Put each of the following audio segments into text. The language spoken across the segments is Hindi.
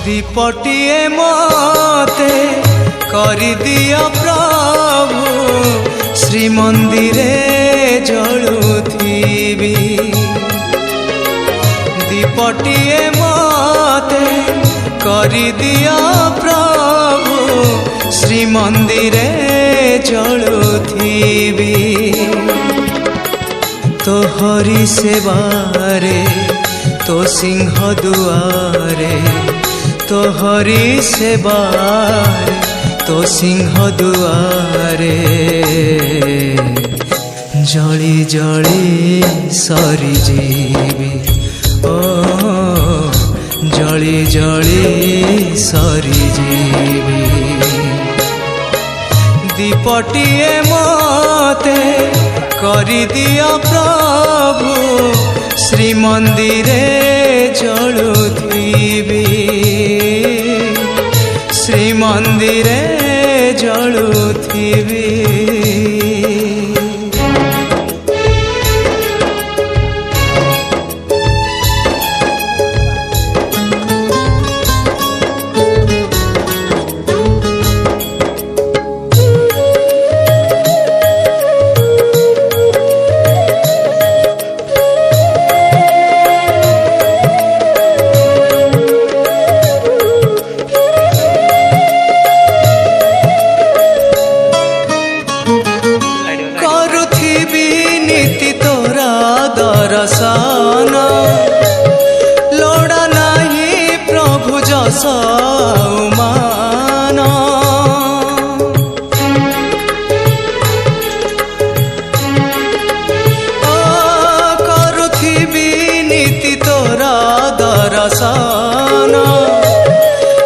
दीपटिए मते करि दिया प्रभु श्री मंदिरे जलुथिबी। दीपटिए मते करि दिया प्रभु श्री मंदिरे जलुथिबी। तोहरी सेवारे तो सिंह दुआरे, तोहरी सेवारे तो सिंह दुआरे जली जली सरी जीवी। ओ जली जली सरी जीवी। दीपटिए मते करि दिया प्रभु श्री मंदिरे जलुथिबी। श्री मंदिरे जलुथिबी। दर्शन लोड़ा नहीं प्रभु जस मान। करुथिबी नीति तोरा दर्शन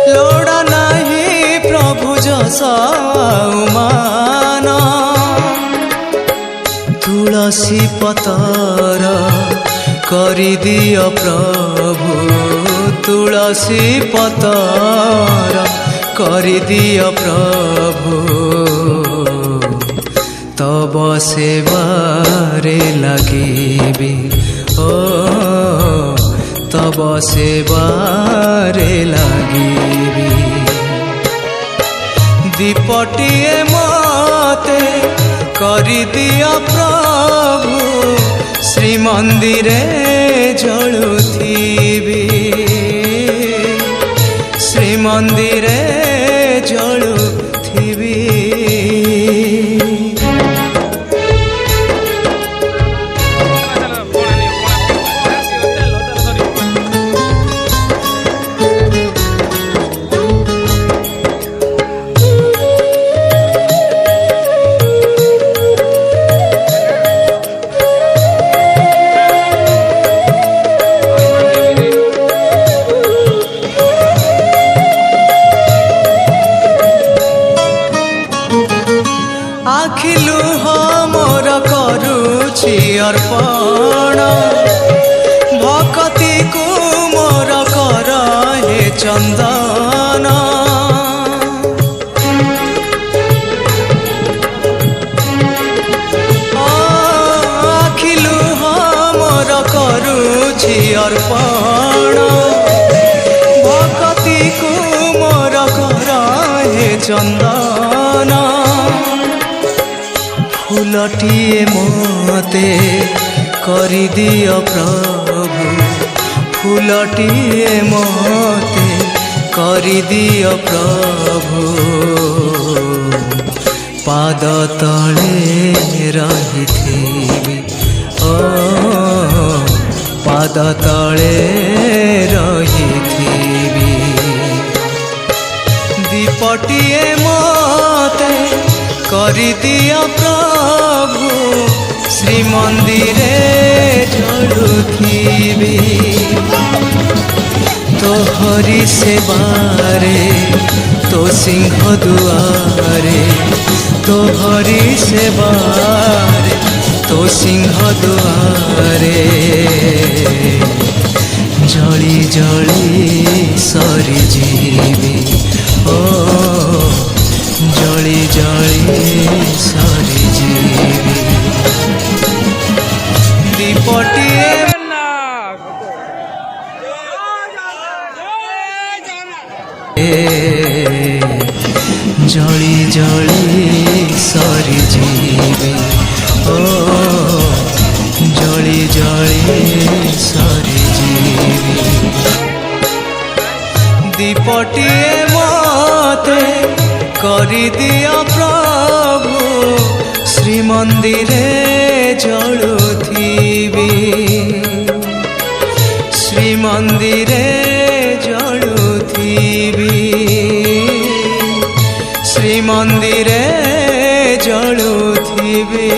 लोड़ा नहीं प्रभु जस मान। तुलसी पतर करि दिया प्रभु, तुलसी पतर करि दिया प्रभु तब सेवारे लगिबी। ओ तब सेवारे लगिबी। दीपटिए मते करि दिया प्रभु श्री मंदिरे जलुथिबी। श्री मंदिरे जलुथिबी। आखिलु मोर करुछि अर्पण भक्ति को मोर कर हे चंदन। आखिलु मोर करुछि अर्पण भक्ति को मोर कर हे चंदन। फूलटिए मते करि दिया प्रभु, फूलटिए मते करि दिया प्रभु पाद तले रहिथिबी। ओ पाद तले रहिथिबी। दीपटिए मते करि दिया प्रभु ଶ୍ରୀମନ୍ଦିରେ ଜଳୁଥିବି ତୋହରି ସେବାରେ ତୋ ସିଂହ ଦୁଆରେ ତୋହରି ସେବାରେ ତୋ ସିଂହ ଦୁଆରେ ଜଳି ଜଳି ସରିଯିବି ଓ ଜଳି ଜଳି ସରିଯିବି ଦୀପଟିଏ ଜଳି ଜଳି ସରିଯିବି ଓ ଜଳି ଜଳି ସରିଯିବି ଦୀପଟିଏ ମତେ କରିଦିଅ ପ୍ରଭୁ ଶ୍ରୀମନ୍ଦିରେ ଜଳୁଥିବି ଶ୍ରୀମନ୍ଦିରେ ଜଳୁଥିବି ଶ୍ରୀମନ୍ଦିରେ ଜଳୁଥିବି